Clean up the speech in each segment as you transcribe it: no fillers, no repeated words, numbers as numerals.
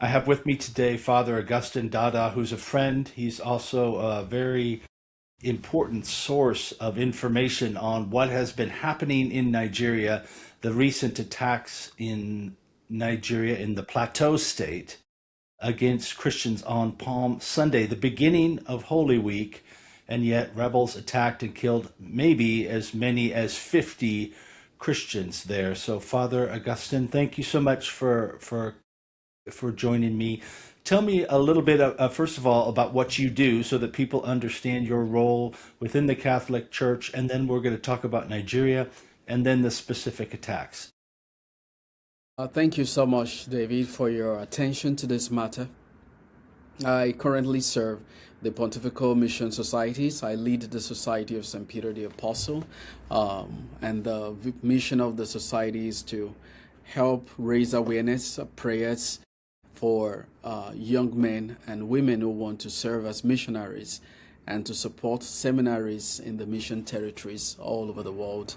I have with me today Father Augustine Dada, who's a friend. He's also a very important source of information on what has been happening in Nigeria, the recent attacks in Nigeria in the Plateau State against Christians on Palm Sunday, the beginning of Holy Week, and yet rebels attacked and killed maybe as many as 50 Christians there. So, Father Augustine, thank you so much for joining me. Tell me a little bit, first of all, about what you do so that people understand your role within the Catholic Church, and then we're going to talk about Nigeria and then the specific attacks. Thank you so much, David, for your attention to this matter. I currently serve the Pontifical Mission Societies. I lead the Society of St. Peter the Apostle, and the mission of the society is to help raise awareness, prayers for young men and women who want to serve as missionaries and to support seminaries in the mission territories all over the world.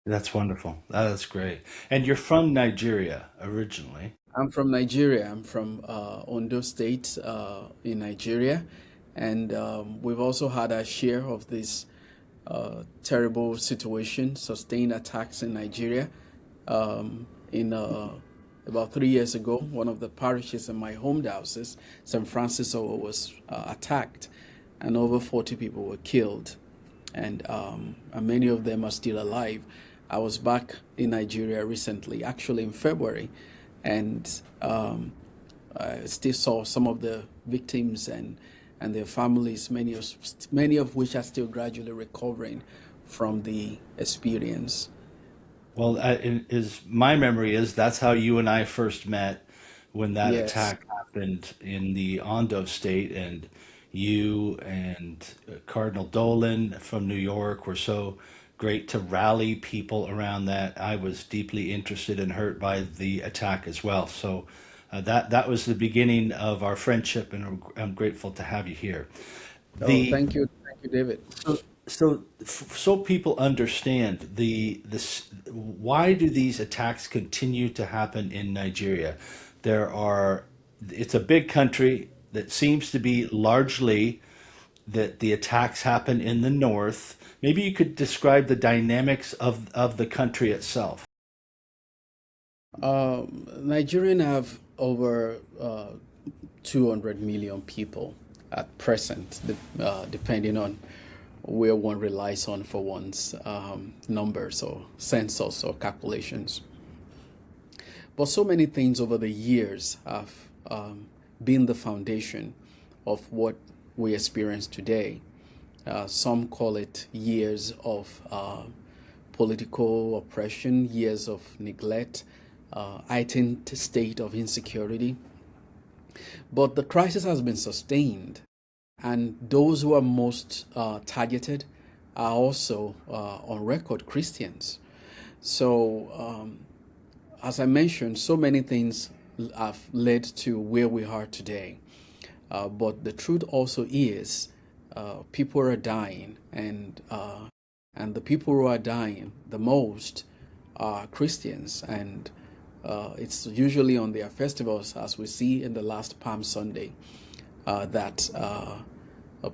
That's wonderful. That's great. And you're from Nigeria originally. I'm from Nigeria. I'm from Ondo State in Nigeria. And we've also had our share of this terrible situation, sustained attacks in Nigeria. In About 3 years ago, one of the parishes in my home diocese, St. Francis, was attacked, and over 40 people were killed, and many of them are still alive. I was back in Nigeria recently, actually in February, and I still saw some of the victims and their families, many of which are still gradually recovering from the experience. Well, my memory is that's how you and I first met when that Yes. attack happened in the Ondo state, and you and Cardinal Dolan from New York were so great to rally people around that. I was deeply interested and hurt by the attack as well. So that was the beginning of our friendship, and I'm grateful to have you here. Oh, The thank you, David. so people understand why do these attacks continue to happen in Nigeria? There are It's a big country that seems to be largely that the attacks happen in the north. Maybe you could describe the dynamics of the country itself. Nigerian have over 200 million people at present, depending on where one relies on for one's numbers or census or calculations. But so many things over the years have been the foundation of what we experience today. Some call it years of political oppression, years of neglect, heightened state of insecurity. But the crisis has been sustained, and those who are most targeted are also on record Christians. So, as I mentioned, so many things have led to where we are today. But the truth also is, people are dying, and the people who are dying the most are Christians, and it's usually on their festivals, as we see in the last Palm Sunday, that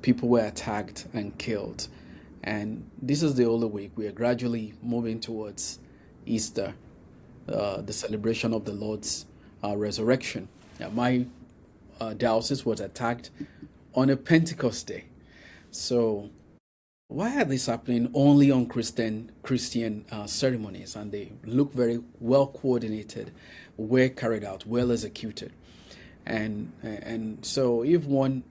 people were attacked and killed. And this is the Holy Week. We are gradually moving towards Easter, the celebration of the Lord's resurrection. My diocese was attacked on a Pentecost day. So why are these happening only on Christian ceremonies? And they look very well coordinated, well carried out, well executed. And so if one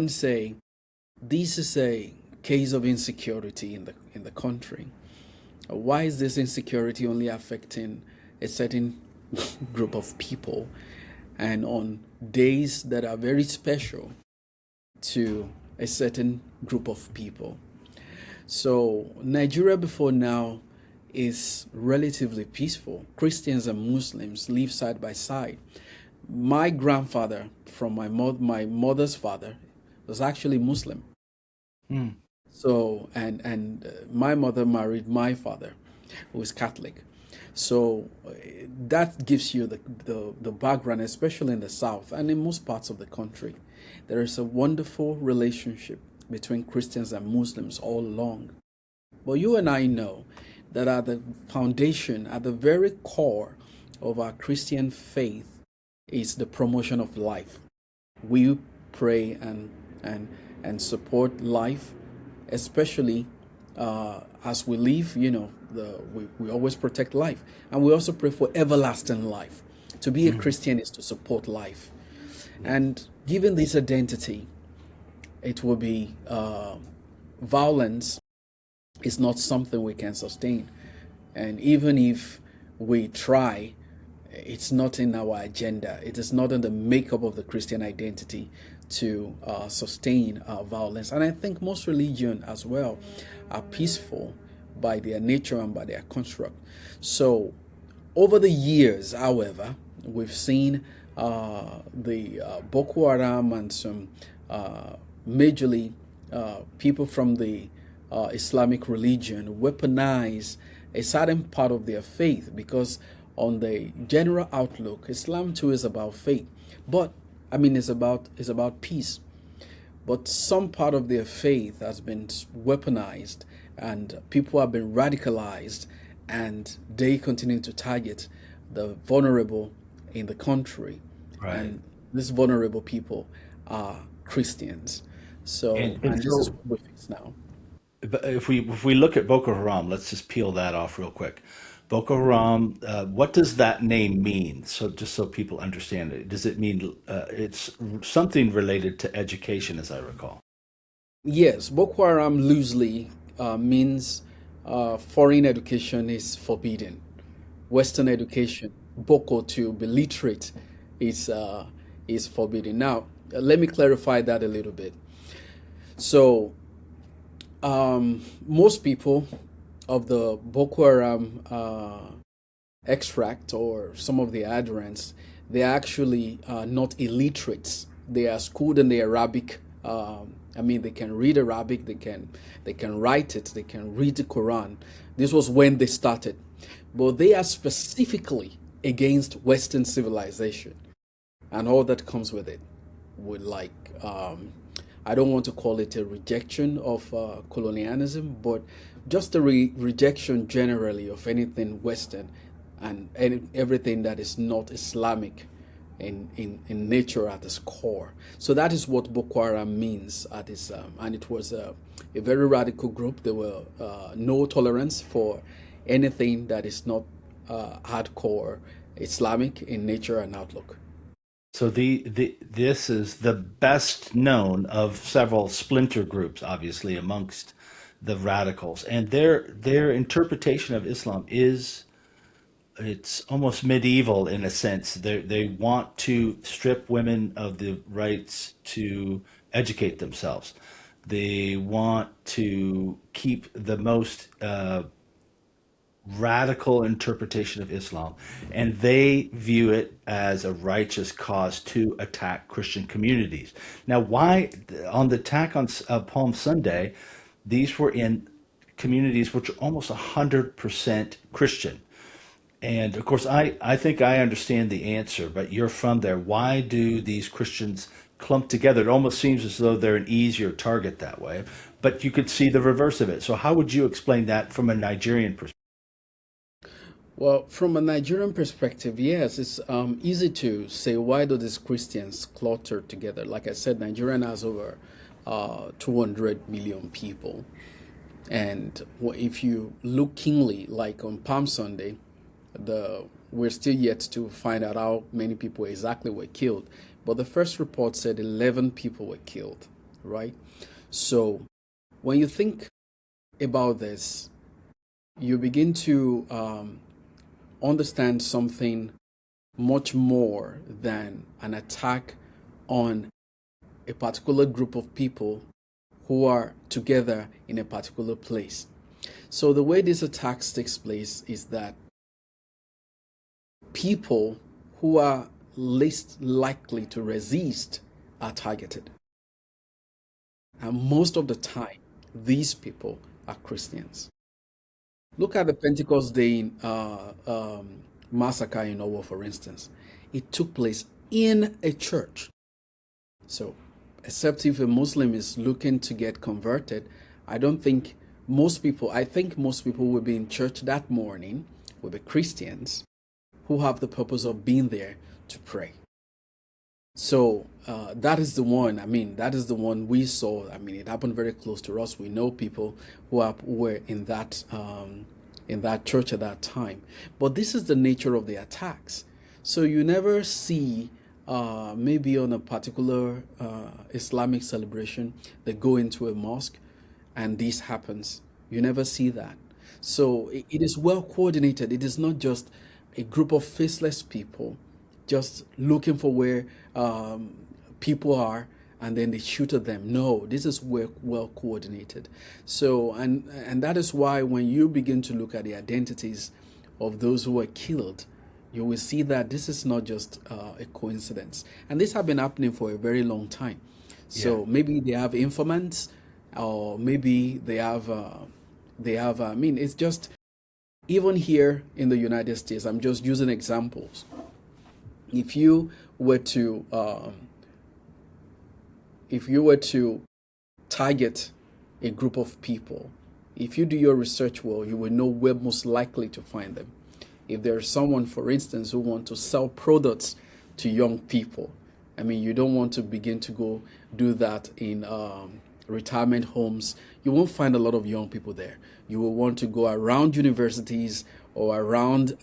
say this is a case of insecurity in the country, why is this insecurity only affecting a certain group of people, and on days that are very special to a certain group of people? So Nigeria before now is relatively peaceful. Christians and Muslims live side by side. My grandfather from my mother's father was actually Muslim. Hmm. So, and my mother married my father, who is Catholic. So that gives you the background, especially in the South and in most parts of the country. There is a wonderful relationship between Christians and Muslims all along. But you and I know that at the foundation, at the very core of our Christian faith, is the promotion of life. We pray and support life, especially as we live. We always protect life, and we also pray for everlasting life. To be a Christian is to support life, and given this identity, it will be violence is not something we can sustain. And even if we try, it's not in our agenda. It is not in the makeup of the Christian identity to sustain violence. And I think most religions as well are peaceful by their nature and by their construct. So over the years, however, we've seen the Boko Haram and some majorly people from the Islamic religion weaponize a certain part of their faith, because on the general outlook, Islam too is about faith, but I mean it's about peace. But some part of their faith has been weaponized, and people have been radicalized, and they continue to target the vulnerable in the country. Right. And these vulnerable people are Christians. So, And and this is so what we face now. but if we look at Boko Haram, let's just peel that off real quick. Boko Haram, what does that name mean? So just so people understand it, does it mean it's something related to education, as I recall? Yes, Boko Haram loosely means foreign education is forbidden. Western education, Boko to be literate, is forbidden. Now, let me clarify that a little bit. So, most people of the Boko Haram extract, or some of the adherents, they are actually not illiterates. They are schooled in the Arabic. I mean, they can read Arabic. They can write it. They can read the Quran. This was when they started, but they are specifically against Western civilization and all that comes with it. With like, I don't want to call it a rejection of colonialism, but just a rejection generally of anything Western, and everything that is not Islamic in nature at its core. So that is what Boko Haram means at its, and it was a very radical group. There were no tolerance for anything that is not hardcore Islamic in nature and outlook. So this is the best known of several splinter groups, obviously amongst the radicals, and their interpretation of Islam is it's almost medieval in a sense. They want to strip women of the rights to educate themselves. They want to keep the most radical interpretation of Islam, and they view it as a righteous cause to attack Christian communities. Now, why on the attack on Palm Sunday, these were in communities which are almost 100% Christian. And of course, I think I understand the answer, but you're from there. Why do these Christians clump together? It almost seems as though they're an easier target that way, but you could see the reverse of it. So, how would you explain that from a Nigerian perspective? Well, from a Nigerian perspective, yes, it's easy to say, why do these Christians clutter together? Like I said, Nigeria has over 200 million people. And if you look keenly, like on Palm Sunday, we're still yet to find out how many people exactly were killed. But the first report said 11 people were killed, right? So when you think about this, you begin to understand something much more than an attack on a particular group of people who are together in a particular place. So the way this attack takes place is that people who are least likely to resist are targeted. And most of the time, these people are Christians. Look at the Pentecost Day massacre in Owo, for instance. It took place in a church. So, except if a Muslim is looking to get converted, I don't think I think most people will be in church that morning, will be Christians who have the purpose of being there to pray. So that is the one. I mean, that is the one we saw. I mean, it happened very close to us. We know people who were in that church at that time. But this is the nature of the attacks. So you never see maybe on a particular Islamic celebration they go into a mosque and this happens. You never see that. So it is well coordinated. It is not just a group of faceless people just looking for where people are and then they shoot at them. No, this is well coordinated. So, and that is why when you begin to look at the identities of those who were killed, you will see that this is not just a coincidence. And this has been happening for a very long time. Yeah. So maybe they have informants, or maybe I mean, it's just, even here in the United States, I'm just using examples. If you were to target a group of people, if you do your research well, you will know where most likely to find them. If there's someone, for instance, who want to sell products to young people, I mean, you don't want to begin to go do that in retirement homes. You won't find a lot of young people there. You will want to go around universities or around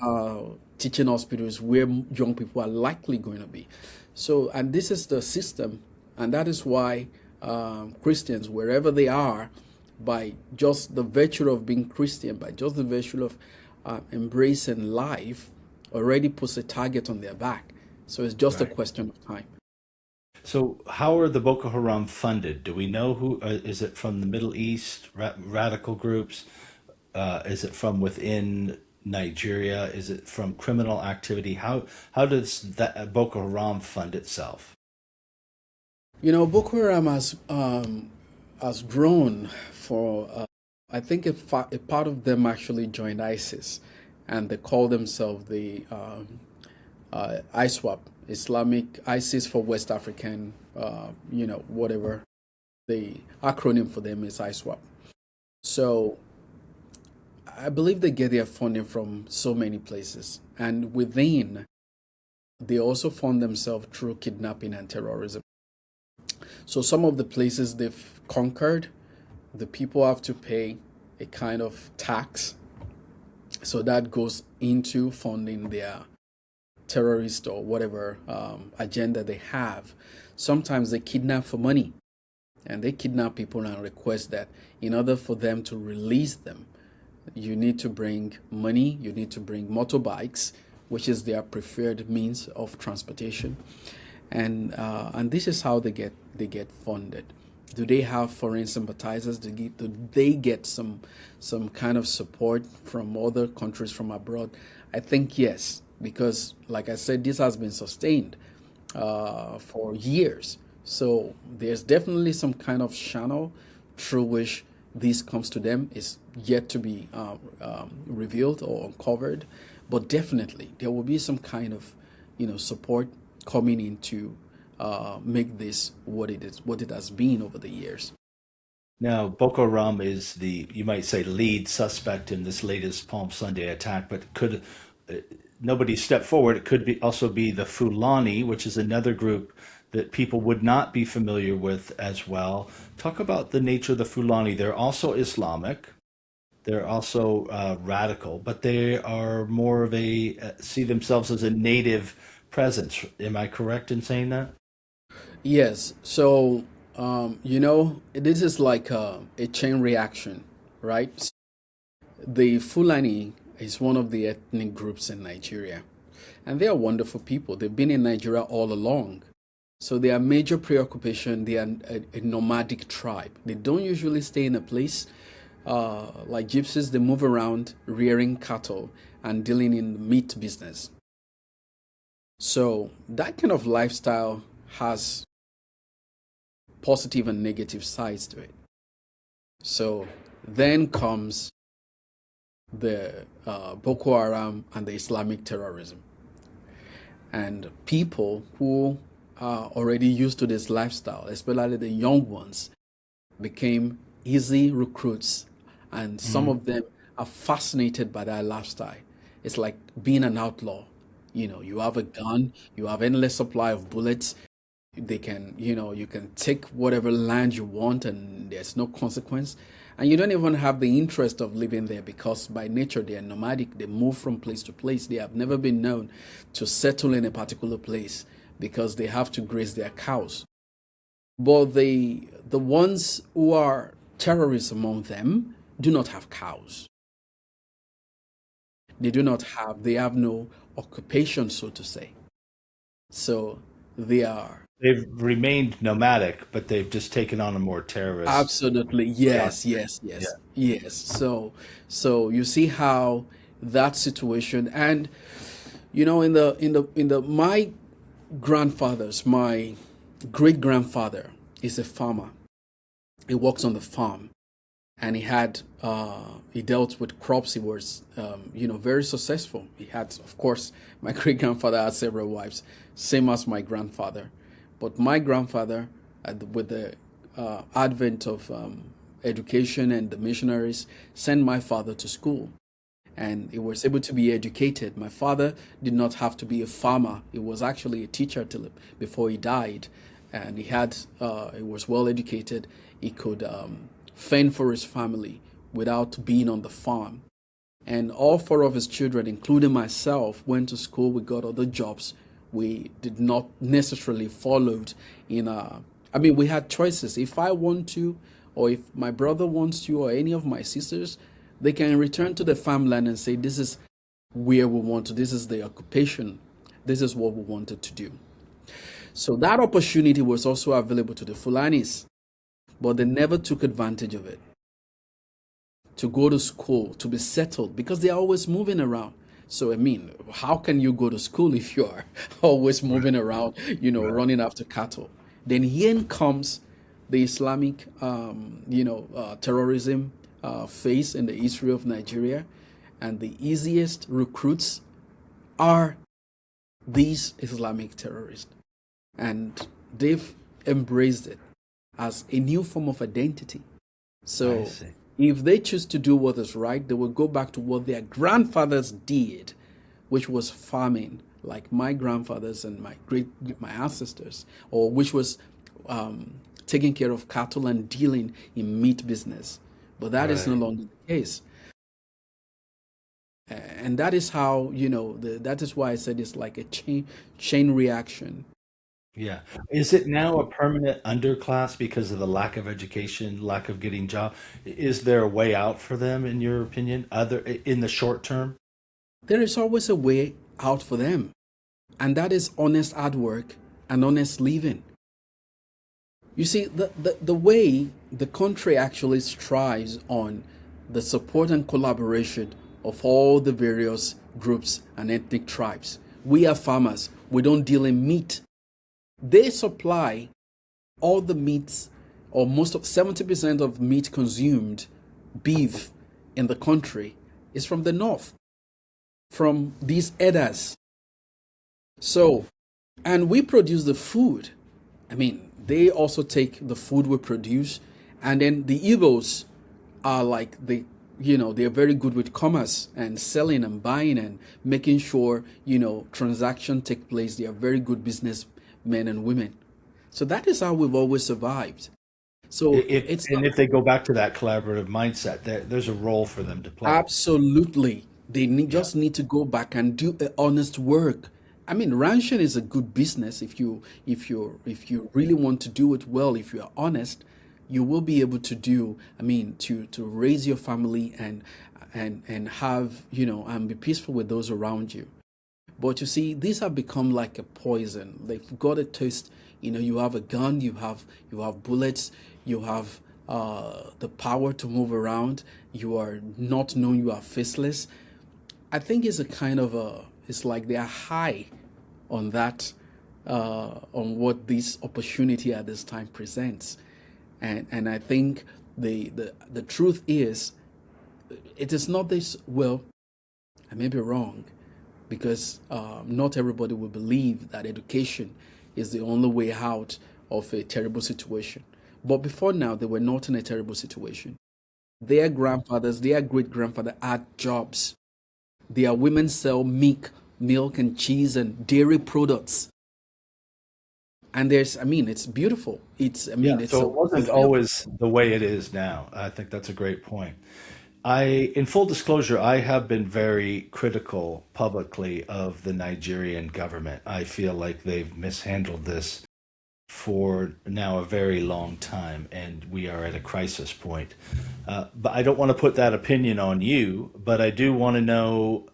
teaching hospitals where young people are likely going to be. So, and this is the system, and that is why Christians, wherever they are, by just the virtue of being Christian, by just the virtue of embracing life, already puts a target on their back. So it's just a Right. question of time. So, how are the Boko Haram funded? Do we know who? Is it from the Middle East, radical groups? Is it from within Nigeria? Is it from criminal activity? How does that Boko Haram fund itself? You know, Boko Haram has grown for. I think a part of them actually joined ISIS, and they call themselves the ISWAP, Islamic ISIS for West African. Whatever the acronym for them is ISWAP. So I believe they get their funding from so many places, and within they also fund themselves through kidnapping and terrorism. So some of the places they've conquered, the people have to pay a kind of tax. So that goes into funding their terrorist or whatever agenda they have. Sometimes they kidnap for money, and they kidnap people and request that in order for them to release them, you need to bring money, you need to bring motorbikes, which is their preferred means of transportation, and this is how they get funded. Do they have foreign sympathizers? Do they get some kind of support from other countries from abroad? I think yes, because like I said, this has been sustained for years. So there's definitely some kind of channel through which this comes to them. Is yet to be revealed or uncovered, but definitely there will be some kind of support coming in to make this what it has been over the years. Now, Boko Haram is you might say, lead suspect in this latest Palm Sunday attack, but uh, nobody stepped forward. It could be also be the Fulani, which is another group that people would not be familiar with as well. Talk about the nature of the Fulani. They're also Islamic. They're also radical, but they are more of see themselves as a native presence. Am I correct in saying that? Yes. So this is like a chain reaction, right? The Fulani is one of the ethnic groups in Nigeria, and they are wonderful people. They've been in Nigeria all along. So their major preoccupation, they are a nomadic tribe. They don't usually stay in a place. Like gypsies, they move around rearing cattle and dealing in the meat business. So that kind of lifestyle has positive and negative sides to it. So then comes the Boko Haram and the Islamic terrorism. And people who are already used to this lifestyle, especially the young ones, became easy recruits. And some Mhm. of them are fascinated by that lifestyle. It's like being an outlaw. You have a gun, you have endless supply of bullets. They can, you can take whatever land you want and there's no consequence. And you don't even have the interest of living there because by nature they are nomadic. They move from place to place. They have never been known to settle in a particular place because they have to graze their cows. But the ones who are terrorists among them do not have cows. They have no occupation, so to say. So they are They've remained nomadic, but they've just taken on a more terrorist absolutely, posture. yes, yes, Yeah. yes, yes. So you see how that situation, and in the my my great grandfather is a farmer. He works on the farm, and he dealt with crops. He was very successful. He had, of course, my great grandfather had several wives, same as my grandfather. But my grandfather, with the advent of education and the missionaries, sent my father to school, and he was able to be educated. My father did not have to be a farmer. He was actually a teacher till before he died, and he was well educated. He could fend for his family without being on the farm. And all four of his children, including myself, went to school. We got other jobs. We did not necessarily followed in a. I mean, we had choices. If I want to, or if my brother wants to, or any of my sisters, they can return to the farmland and say, "This is where we want to. This is the occupation. This is what we wanted to do." So that opportunity was also available to the Fulanis, but they never took advantage of it to go to school, to be settled, because they're always moving around. So, I mean, how can you go to school if you are always Right. moving around, Right. running after cattle? Then here comes the Islamic, terrorism phase in the history of Nigeria. And the easiest recruits are these Islamic terrorists. And they've embraced it as a new form of identity. I So see. if they choose to do what is right, they will go back to what their grandfathers did, which was farming, like my grandfathers and my ancestors, or which was taking care of cattle and dealing in meat business. But that is no Right. longer the case. And that is how, that is why I said it's like a chain reaction. Yeah. Is it now a permanent underclass because of the lack of education, lack of getting job? Is there a way out for them, in your opinion, other in the short term? There is always a way out for them, and that is honest hard work and honest living. You see, the way the country actually strives on the support and collaboration of all the various groups and ethnic tribes. We are farmers, we don't deal in meat. They supply all the meats, or most of 70% of meat consumed, beef in the country, is from the north, from these elders. So, and we produce the food. I mean, they also take the food we produce, and then the Igbos are like they're very good with commerce and selling and buying and making sure transaction take place. They are very good businessmen and women. So that is how we've always survived. So it's not If they go back to that collaborative mindset, there's a role for them to play. absolutely Yeah. just need to go back and do the honest work. I mean, ranching is a good business if you really want to do it well. If you are honest, you will be able to do. I mean, to raise your family and have and be peaceful with those around you. But you see, these have become like a poison. They've got a taste. You have a gun, you have bullets, you have the power to move around. You are not known. You are faceless. I think it's a kind of a. It's like they are high on that, on what this opportunity at this time presents, and I think the truth is it is not this, well, I may be wrong, because not everybody will believe that education is the only way out of a terrible situation. But before now, they were not in a terrible situation. Their grandfathers, their great grandfather had jobs. Their women sell milk and cheese and dairy products. And it's beautiful. Yeah, It's so a it wasn't fulfillment. always the way it is now. I think that's a great point. In full disclosure, I have been very critical publicly of the Nigerian government. I feel like they've mishandled this for now a very long time, and we are at a crisis point. But I don't want to put that opinion on you, but I do want to know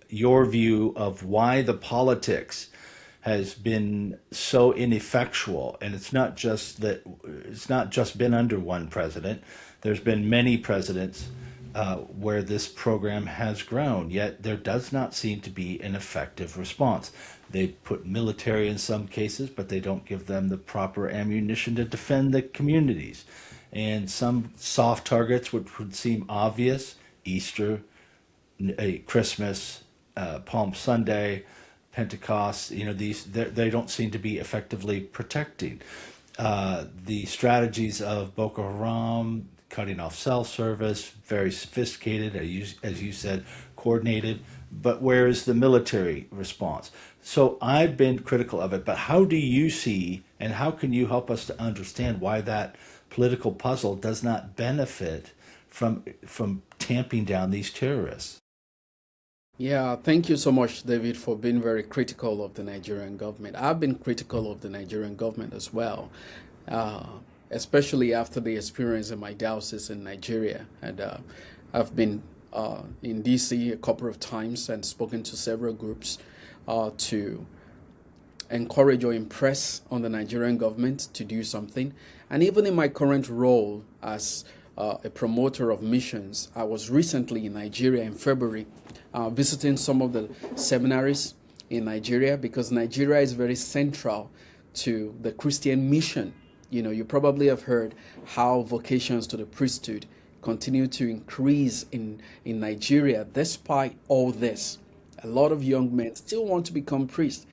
your view of why the politics has been so ineffectual. And it's not just been under one president. There's been many presidents where this program has grown, yet there does not seem to be an effective response. They put military in some cases, but they don't give them the proper ammunition to defend the communities. And some soft targets, which would seem obvious, Easter, Christmas, Palm Sunday, Pentecost, they don't seem to be effectively protecting. The strategies of Boko Haram, cutting off cell service, very sophisticated, as you said, coordinated. But where is the military response? So I've been critical of it, but how do you see and how can you help us to understand why that political puzzle does not benefit from tamping down these terrorists? Yeah, thank you so much, David, for being very critical of the Nigerian government. I've been critical of the Nigerian government as well, uh, especially after the experience in my diocese in Nigeria. And I've been in DC a couple of times and spoken to several groups to encourage or impress on the Nigerian government to do something. And even in my current role as a promoter of missions, I was recently in Nigeria in February, visiting some of the seminaries in Nigeria, because Nigeria is very central to the Christian mission. You probably have heard how vocations to the priesthood continue to increase in Nigeria despite all this. A lot of young men still want to become priests,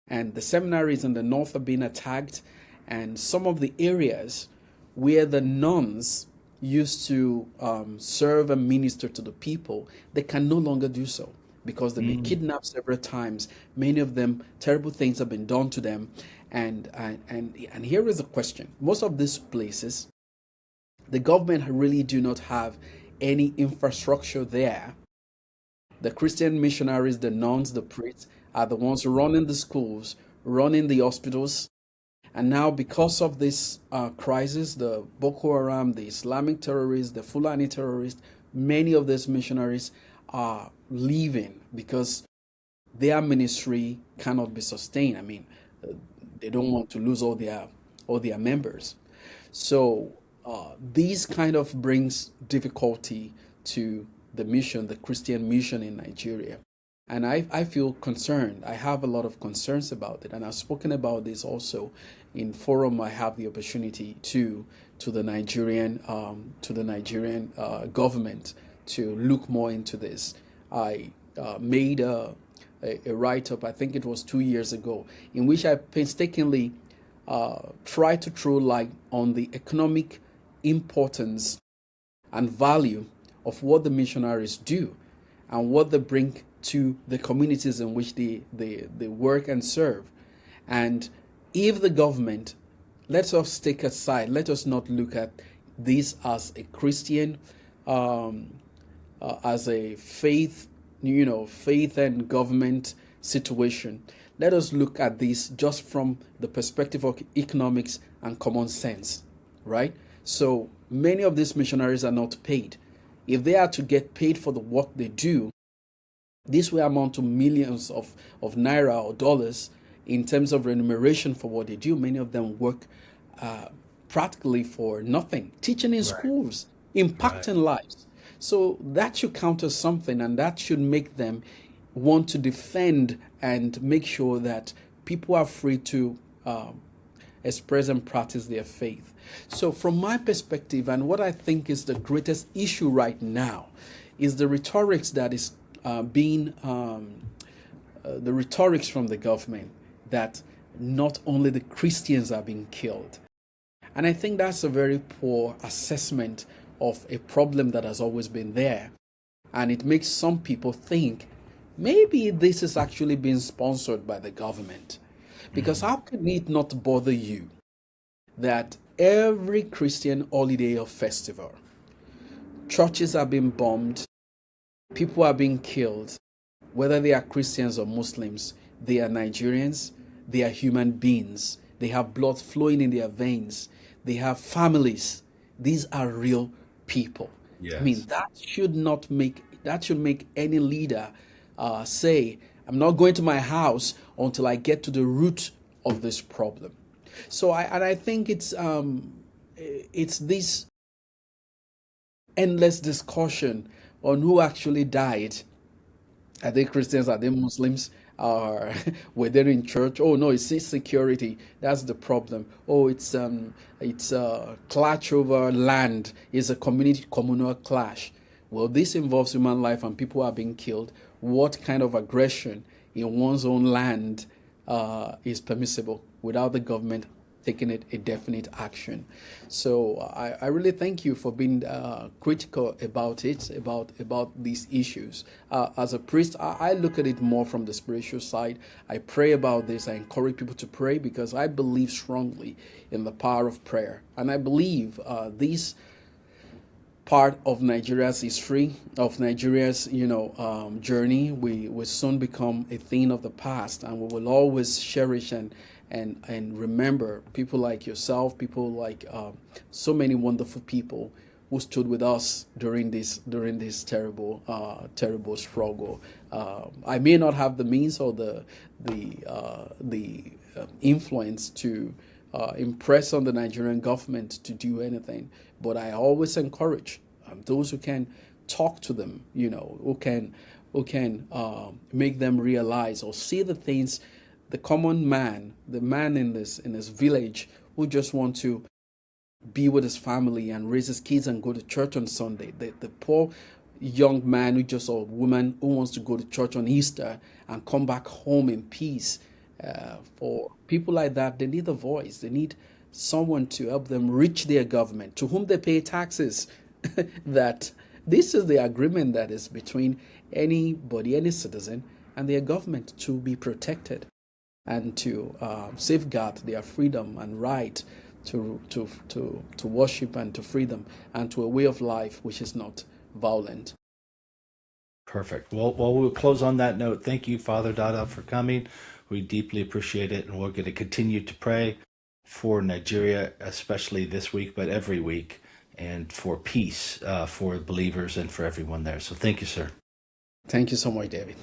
and the seminaries in the north are being attacked, and some of the areas where the nuns used to serve and minister to the people, they can no longer do so because they've been Mm. kidnapped several times. Many of them, terrible things have been done to them. And here is the question: most of these places, the government really do not have any infrastructure there. The Christian missionaries, the nuns, the priests are the ones running the schools, running the hospitals. And now, because of this crisis, the Boko Haram, the Islamic terrorists, the Fulani terrorists, many of these missionaries are leaving because their ministry cannot be sustained. Uh, they don't want to lose all their members. So these kind of brings difficulty to the mission, the Christian mission in Nigeria. And I feel concerned. I have a lot of concerns about it. And I've spoken about this also in forum. I have the opportunity to the Nigerian government to look more into this. I made a write-up, I think it was 2 years ago, in which I painstakingly tried to throw light on the economic importance and value of what the missionaries do and what they bring to the communities in which they work and serve. And if the government, let us take aside, let us not look at this as a Christian, um, as a faith and government situation. Let us look at this just from the perspective of economics and common sense, right? So many of these missionaries are not paid. If they are to get paid for the work they do, this will amount to millions of naira or dollars in terms of remuneration for what they do. Many of them work uh, practically for nothing, teaching in Right, schools, right. impacting lives. So that should count as something, and that should make them want to defend and make sure that people are free to express and practice their faith. So, from my perspective, and what I think is the greatest issue right now, is the rhetorics that is being the rhetorics from the government that not only the Christians are being killed. And I think that's a very poor assessment of a problem that has always been there. And it makes some people think maybe this is actually being sponsored by the government. Because how can it not bother you that every Christian holiday or festival, churches are being bombed, people are being killed, whether they are Christians or Muslims, they are Nigerians, they are human beings, they have blood flowing in their veins, they have families. These are real people. I mean, Yes. that should make any leader say, I'm not going to my house until I get to the root of this problem. So I think it's this endless discussion on who actually died. Are they Christians? Are they Muslims? Or were they in church? Oh no, it's insecurity. That's the problem. Oh, it's a clash over land. It's a communal clash. Well, this involves human life and people are being killed. What kind of aggression in one's own land is permissible without the government taking it a definite action? So I really thank you for being critical about it, about these issues. As a priest, I look at it more from the spiritual side. I pray about this. I encourage people to pray because I believe strongly in the power of prayer, and I believe this part of Nigeria's history, of Nigeria's journey, will soon become a thing of the past, and we will always cherish and remember people like yourself, people like so many wonderful people who stood with us during this terrible struggle. I may not have the means or the influence to impress on the Nigerian government to do anything, but I always encourage those who can talk to them, who can make them realize or see the things. The common man, the man in this village who just want to be with his family and raise his kids and go to church on Sunday. The poor young man who just or woman who wants to go to church on Easter and come back home in peace. For people like that, they need a voice. They need someone to help them reach their government, to whom they pay taxes. That this is the agreement that is between anybody, any citizen, and their government to be protected and to safeguard their freedom and right to worship and to freedom and to a way of life which is not violent. Perfect. Well, we'll close on that note. Thank you, Father Dada, for coming. We deeply appreciate it, and we're going to continue to pray for Nigeria, especially this week, but every week, and for peace for believers and for everyone there. So thank you, sir. Thank you so much, David.